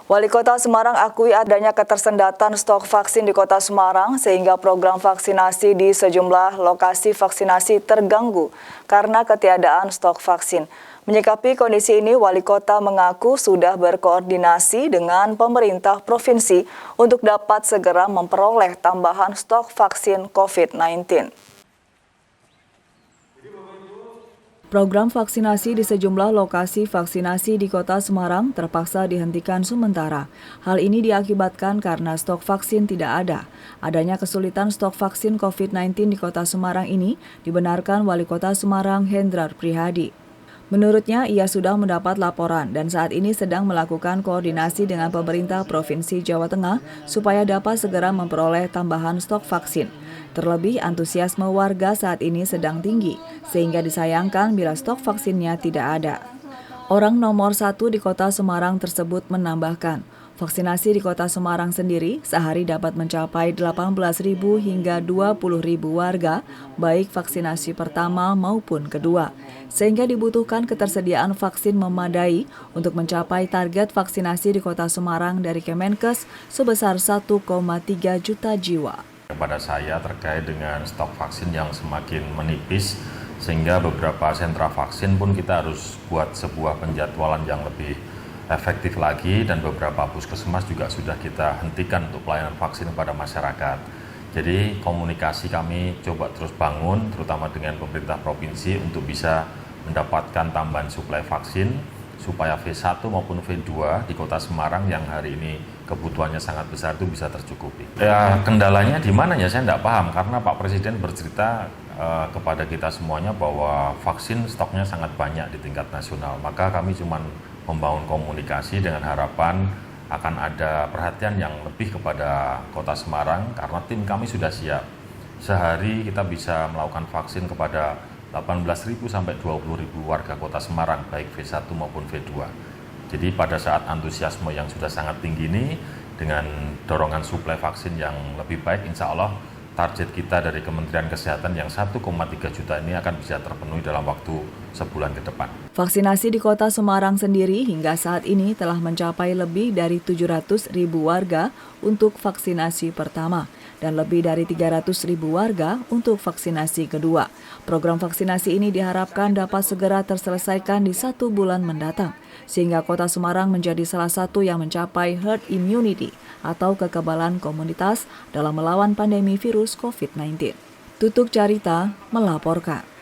Wali Kota Semarang akui adanya ketersendatan stok vaksin di Kota Semarang sehingga program vaksinasi di sejumlah lokasi vaksinasi terganggu karena ketiadaan stok vaksin. Menyikapi kondisi ini, Wali Kota mengaku sudah berkoordinasi dengan pemerintah provinsi untuk dapat segera memperoleh tambahan stok vaksin COVID-19. Program vaksinasi di sejumlah lokasi vaksinasi di Kota Semarang terpaksa dihentikan sementara. Hal ini diakibatkan karena stok vaksin tidak ada. Adanya kesulitan stok vaksin COVID-19 di Kota Semarang ini dibenarkan Wali Kota Semarang Hendrar Prihadi. Menurutnya, ia sudah mendapat laporan dan saat ini sedang melakukan koordinasi dengan pemerintah Provinsi Jawa Tengah supaya dapat segera memperoleh tambahan stok vaksin. Terlebih, antusiasme warga saat ini sedang tinggi, sehingga disayangkan bila stok vaksinnya tidak ada. Orang nomor 1 di Kota Semarang tersebut menambahkan, vaksinasi di Kota Semarang sendiri sehari dapat mencapai 18.000 hingga 20.000 warga, baik vaksinasi pertama maupun kedua. Sehingga dibutuhkan ketersediaan vaksin memadai untuk mencapai target vaksinasi di Kota Semarang dari Kemenkes sebesar 1,3 juta jiwa. Kepada saya terkait dengan stok vaksin yang semakin menipis, sehingga beberapa sentra vaksin pun kita harus buat sebuah penjadwalan yang lebih efektif lagi dan beberapa puskesmas juga sudah kita hentikan untuk pelayanan vaksin kepada masyarakat. Jadi komunikasi kami coba terus bangun, terutama dengan pemerintah provinsi untuk bisa mendapatkan tambahan suplai vaksin supaya V1 maupun V2 di Kota Semarang yang hari ini kebutuhannya sangat besar itu bisa tercukupi. Ya, kendalanya di mana ya saya tidak paham karena Pak Presiden bercerita kepada kita semuanya bahwa vaksin stoknya sangat banyak di tingkat nasional. Maka kami cuma membangun komunikasi dengan harapan akan ada perhatian yang lebih kepada Kota Semarang karena tim kami sudah siap. Sehari kita bisa melakukan vaksin kepada 18.000 sampai 20.000 warga Kota Semarang, baik V1 maupun V2. Jadi pada saat antusiasme yang sudah sangat tinggi ini, dengan dorongan suplai vaksin yang lebih baik, insya Allah target kita dari Kementerian Kesehatan yang 1,3 juta ini akan bisa terpenuhi dalam waktu sebulan ke depan. Vaksinasi di Kota Semarang sendiri hingga saat ini telah mencapai lebih dari 700.000 warga untuk vaksinasi pertama dan lebih dari 300.000 warga untuk vaksinasi kedua. Program vaksinasi ini diharapkan dapat segera terselesaikan di 1 bulan mendatang, sehingga Kota Semarang menjadi salah satu yang mencapai herd immunity atau kekebalan komunitas dalam melawan pandemi virus COVID-19. Tutuk Carita melaporkan.